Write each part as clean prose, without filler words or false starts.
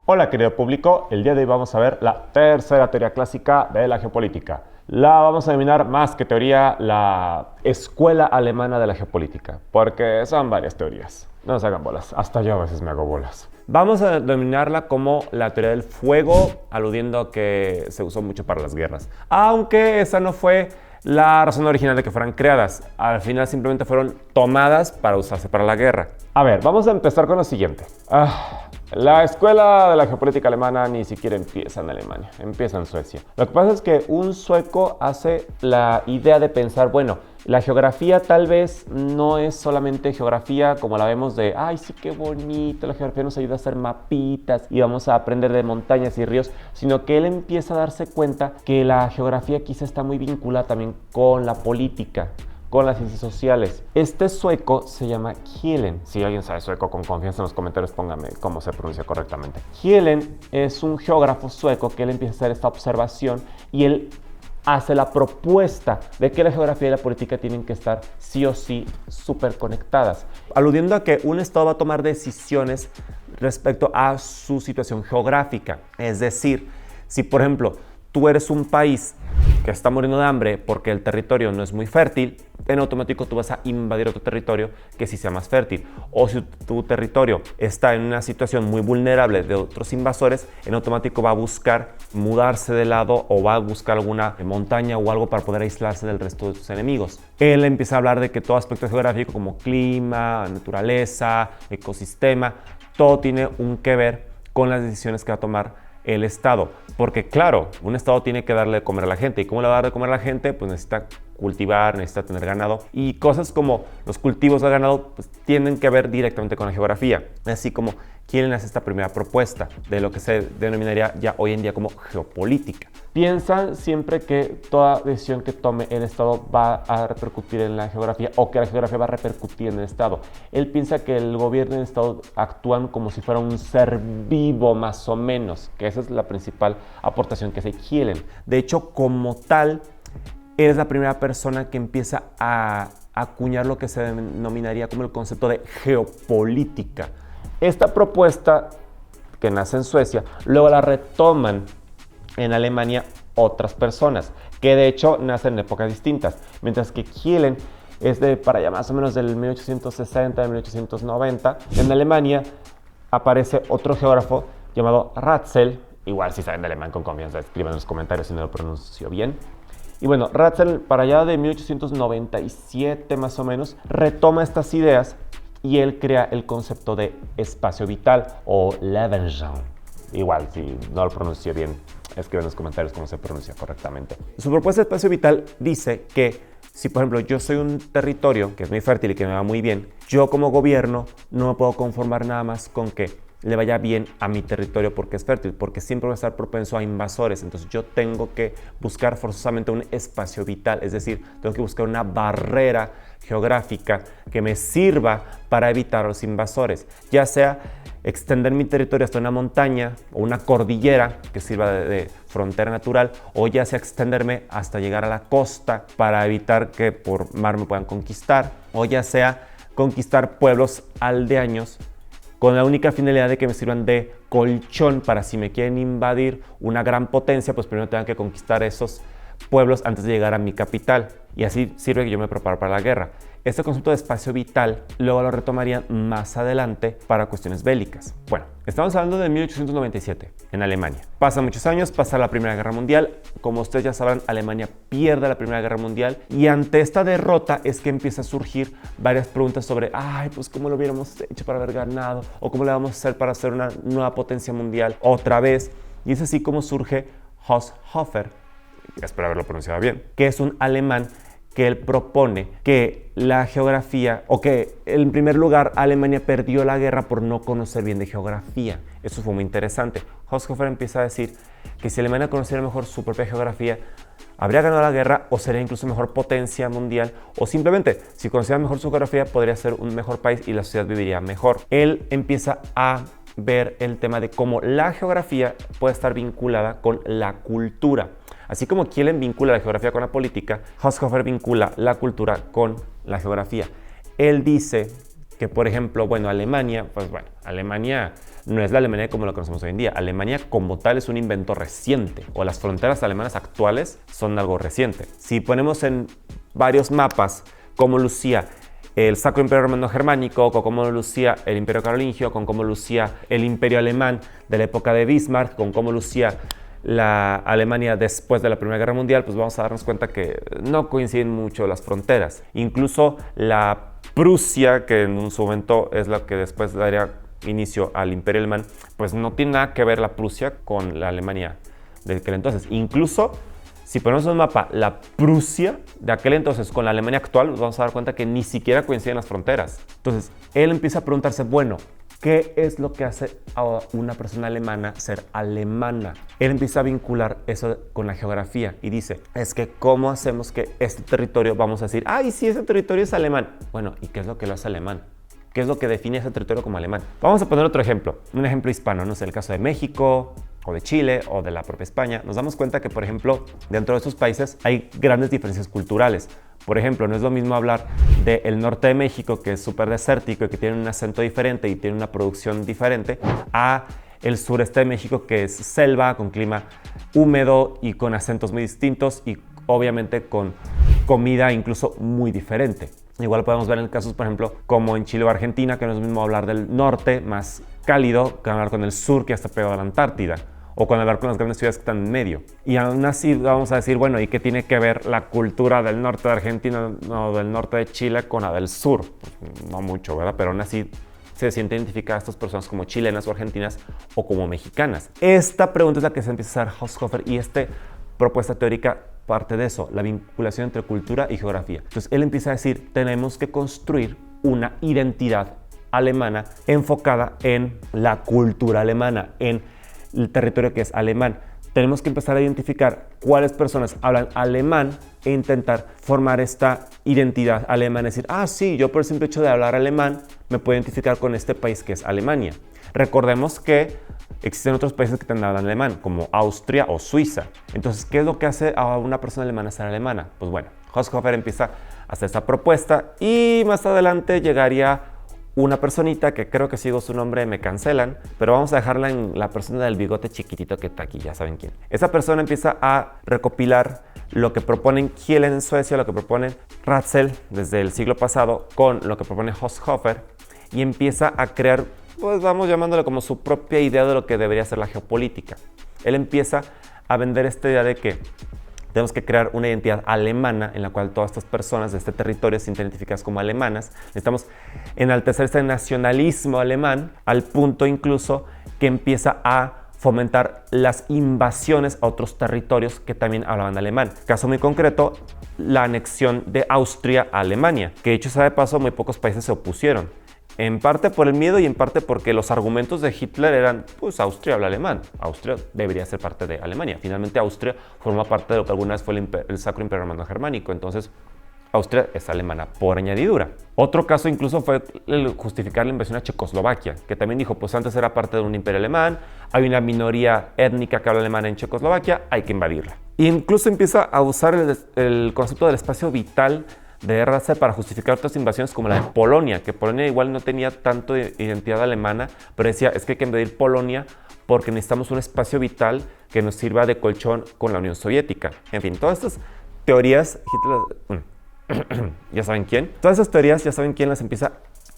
Hola querido público, el día de hoy vamos a ver la tercera teoría clásica de la geopolítica. La vamos a denominar más que teoría la escuela alemana de la geopolítica, porque son varias teorías. No se hagan bolas, hasta yo a veces me hago bolas. Vamos a denominarla como la teoría del fuego, aludiendo a que se usó mucho para las guerras. Aunque esa no fue la razón original de que fueran creadas. Al final simplemente fueron tomadas para usarse para la guerra. A ver, vamos a empezar con lo siguiente. La escuela de la geopolítica alemana ni siquiera empieza en Alemania, empieza en Suecia. Lo que pasa es que un sueco hace la idea de pensar, bueno, la geografía tal vez no es solamente geografía como la vemos de, ay, sí, qué bonito, la geografía nos ayuda a hacer mapitas y vamos a aprender de montañas y ríos, sino que él empieza a darse cuenta que la geografía quizá está muy vinculada también con la política, con las ciencias sociales. Este sueco se llama Kielen. Si alguien sabe sueco, con confianza en los comentarios póngame cómo se pronuncia correctamente. Kielen es un geógrafo sueco que él empieza a hacer esta observación y él hace la propuesta de que la geografía y la política tienen que estar sí o sí súper conectadas, aludiendo a que un estado va a tomar decisiones respecto a su situación geográfica. Es decir, si por ejemplo tú eres un país que está muriendo de hambre porque el territorio no es muy fértil, en automático tú vas a invadir otro territorio que sí sea más fértil. O si tu territorio está en una situación muy vulnerable de otros invasores, en automático va a buscar mudarse de lado o va a buscar alguna montaña o algo para poder aislarse del resto de sus enemigos. Él empieza a hablar de que todo aspecto geográfico como clima, naturaleza, ecosistema, todo tiene un que ver con las decisiones que va a tomar el Estado, porque claro, un Estado tiene que darle de comer a la gente. ¿Y cómo le va a dar de comer a la gente? Pues necesita cultivar, necesita tener ganado, y cosas como los cultivos de ganado pues tienen que ver directamente con la geografía, así como quieren hacer esta primera propuesta de lo que se denominaría ya hoy en día como geopolítica. Piensan siempre que toda decisión que tome el Estado va a repercutir en la geografía o que la geografía va a repercutir en el Estado. Él piensa que el gobierno y el Estado actúan como si fuera un ser vivo más o menos, que esa es la principal aportación que se quieren. De hecho, como tal, eres la primera persona que empieza a acuñar lo que se denominaría como el concepto de geopolítica. Esta propuesta, que nace en Suecia, luego la retoman en Alemania otras personas, que de hecho nacen en épocas distintas, mientras que Kielen es de para allá más o menos del 1860 a 1890. En Alemania aparece otro geógrafo llamado Ratzel, igual si saben de alemán con confianza, escriban en los comentarios si no lo pronuncio bien. Y bueno, Ratzel para allá de 1897 más o menos retoma estas ideas y él crea el concepto de espacio vital o Lebensraum. Igual, si no lo pronuncio bien, escriban en los comentarios cómo se pronuncia correctamente. Su propuesta de espacio vital dice que si, por ejemplo, yo soy un territorio que es muy fértil y que me va muy bien, yo como gobierno no me puedo conformar nada más con que le vaya bien a mi territorio porque es fértil, porque siempre va a estar propenso a invasores. Entonces yo tengo que buscar forzosamente un espacio vital, es decir, tengo que buscar una barrera geográfica que me sirva para evitar a los invasores, ya sea extender mi territorio hasta una montaña o una cordillera que sirva de frontera natural, o ya sea extenderme hasta llegar a la costa para evitar que por mar me puedan conquistar, o ya sea conquistar pueblos aldeanos con la única finalidad de que me sirvan de colchón para si me quieren invadir una gran potencia, pues primero tengan que conquistar esos pueblos antes de llegar a mi capital, y así sirve que yo me preparo para la guerra. Este concepto de espacio vital luego lo retomarían más adelante para cuestiones bélicas. Bueno, estamos hablando de 1897 en Alemania. Pasan muchos años, pasa la Primera Guerra Mundial. Como ustedes ya sabrán, Alemania pierde la Primera Guerra Mundial y ante esta derrota es que empieza a surgir varias preguntas sobre, pues cómo lo hubiéramos hecho para haber ganado, o cómo le vamos a hacer para hacer una nueva potencia mundial otra vez. Y es así como surge Haushofer, espero haberlo pronunciado bien, que es un alemán que él propone que la geografía, o que en primer lugar Alemania perdió la guerra por no conocer bien de geografía. Eso fue muy interesante. Haushofer empieza a decir que si Alemania conociera mejor su propia geografía, habría ganado la guerra o sería incluso mejor potencia mundial, o simplemente si conociera mejor su geografía podría ser un mejor país y la sociedad viviría mejor. Él empieza a ver el tema de cómo la geografía puede estar vinculada con la cultura. Así como Kielen vincula la geografía con la política, Haushofer vincula la cultura con la geografía. Él dice que, por ejemplo, Alemania no es la Alemania como la conocemos hoy en día. Alemania como tal es un invento reciente, o las fronteras alemanas actuales son algo reciente. Si ponemos en varios mapas cómo lucía el Sacro Imperio Romano Germánico, con cómo lucía el Imperio Carolingio, con cómo lucía el Imperio Alemán de la época de Bismarck, con cómo lucía la Alemania después de la Primera Guerra Mundial, pues vamos a darnos cuenta que no coinciden mucho las fronteras. Incluso la Prusia, que en su momento es la que después daría inicio al Imperio Alemán, pues no tiene nada que ver la Prusia con la Alemania de aquel entonces. Incluso si ponemos en un mapa la Prusia de aquel entonces con la Alemania actual, nos vamos a dar cuenta que ni siquiera coinciden las fronteras. Entonces, él empieza a preguntarse, bueno, ¿qué es lo que hace a una persona alemana ser alemana? Él empieza a vincular eso con la geografía y dice, es que ¿cómo hacemos que este territorio, vamos a decir, ay, sí, ese territorio es alemán? Bueno, ¿y qué es lo que lo hace alemán? ¿Qué es lo que define ese territorio como alemán? Vamos a poner otro ejemplo, un ejemplo hispano, no sé, el caso de México, o de Chile, o de la propia España. Nos damos cuenta que, por ejemplo, dentro de estos países hay grandes diferencias culturales. Por ejemplo, no es lo mismo hablar del norte de México, que es súper desértico y que tiene un acento diferente y tiene una producción diferente, a el sureste de México, que es selva, con clima húmedo y con acentos muy distintos y obviamente con comida incluso muy diferente. Igual podemos ver en casos, por ejemplo, como en Chile o Argentina, que no es lo mismo hablar del norte, más cálido, que hablar con el sur, que ya está pegado a la Antártida, o con hablar con las grandes ciudades que están en medio. Y aún así vamos a decir, bueno, ¿y qué tiene que ver la cultura del norte de Argentina o del norte de Chile con la del sur? Pues no mucho, ¿verdad? Pero aún así se siente identificada a estas personas como chilenas o argentinas o como mexicanas. Esta pregunta es la que se empieza a hacer Haushofer y esta propuesta teórica parte de eso, la vinculación entre cultura y geografía. Entonces él empieza a decir, tenemos que construir una identidad alemana enfocada en la cultura alemana, en el territorio que es alemán. Tenemos que empezar a identificar cuáles personas hablan alemán e intentar formar esta identidad alemana. Es decir, ah, sí, yo por el simple hecho de hablar alemán me puedo identificar con este país que es Alemania. Recordemos que existen otros países que también hablan alemán, como Austria o Suiza. Entonces, ¿qué es lo que hace a una persona alemana ser alemana? Pues bueno, Haushofer empieza a hacer esta propuesta y más adelante llegaría una personita que creo que sigo su nombre, me cancelan, pero vamos a dejarla en la persona del bigote chiquitito que está aquí, ya saben quién. Esa persona empieza a recopilar lo que proponen Kiel en Suecia, lo que proponen Ratzel desde el siglo pasado con lo que propone Haushofer y empieza a crear, pues vamos llamándole como su propia idea de lo que debería ser la geopolítica. Él empieza a vender esta idea de que tenemos que crear una identidad alemana en la cual todas estas personas de este territorio se sienten identificadas como alemanas. Necesitamos enaltecer este nacionalismo alemán al punto incluso que empieza a fomentar las invasiones a otros territorios que también hablaban alemán. Caso muy concreto, la anexión de Austria a Alemania, que dicho sea de paso, muy pocos países se opusieron. En parte por el miedo y en parte porque los argumentos de Hitler eran, pues Austria habla alemán, Austria debería ser parte de Alemania. Finalmente Austria forma parte de lo que alguna vez fue el Sacro Imperio Romano Germánico, entonces Austria es alemana por añadidura. Otro caso incluso fue el justificar la invasión a Checoslovaquia, que también dijo, pues antes era parte de un imperio alemán, hay una minoría étnica que habla alemán en Checoslovaquia, hay que invadirla. E incluso empieza a usar el concepto del espacio vital de RC para justificar otras invasiones como la de Polonia, que Polonia igual no tenía tanto identidad alemana, pero decía, es que hay que invadir Polonia porque necesitamos un espacio vital que nos sirva de colchón con la Unión Soviética. En fin, todas estas teorías, ya saben quién, todas esas teorías ya saben quién las empieza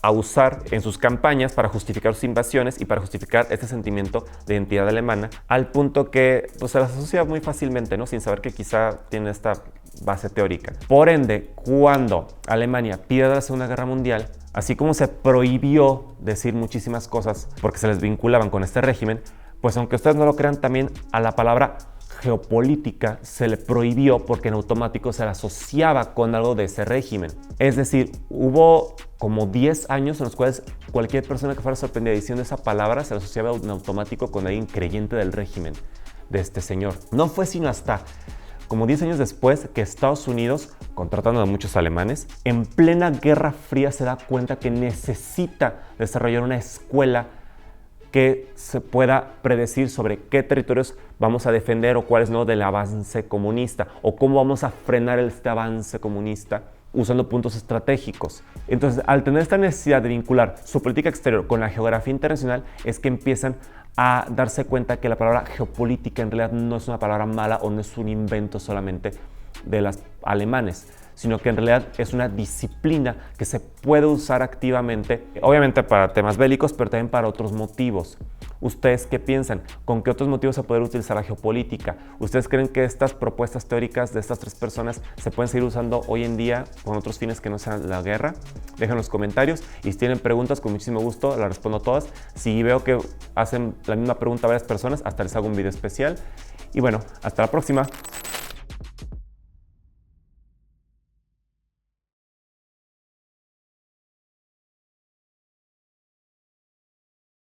a usar en sus campañas para justificar sus invasiones y para justificar este sentimiento de identidad alemana, al punto que pues, se las asocia muy fácilmente, ¿no? Sin saber que quizá tiene esta base teórica. Por ende, cuando Alemania pierde la Segunda Guerra Mundial, así como se prohibió decir muchísimas cosas porque se les vinculaban con este régimen, pues aunque ustedes no lo crean, también a la palabra geopolítica se le prohibió porque en automático se la asociaba con algo de ese régimen. Es decir, hubo como 10 años en los cuales cualquier persona que fuera sorprendida diciendo esa palabra se la asociaba en automático con alguien creyente del régimen de este señor. No fue sino hasta como 10 años después que Estados Unidos, contratando a muchos alemanes, en plena Guerra Fría se da cuenta que necesita desarrollar una escuela que se pueda predecir sobre qué territorios vamos a defender o cuáles no del avance comunista o cómo vamos a frenar este avance comunista usando puntos estratégicos. Entonces, al tener esta necesidad de vincular su política exterior con la geografía internacional, es que empiezan a darse cuenta que la palabra geopolítica en realidad no es una palabra mala o no es un invento solamente de los alemanes, sino que en realidad es una disciplina que se puede usar activamente, obviamente para temas bélicos, pero también para otros motivos. ¿Ustedes qué piensan? ¿Con qué otros motivos se puede utilizar la geopolítica? ¿Ustedes creen que estas propuestas teóricas de estas tres personas se pueden seguir usando hoy en día con otros fines que no sean la guerra? Dejen en los comentarios y si tienen preguntas, con muchísimo gusto las respondo todas. Si veo que hacen la misma pregunta a varias personas, hasta les hago un video especial. Y bueno, hasta la próxima.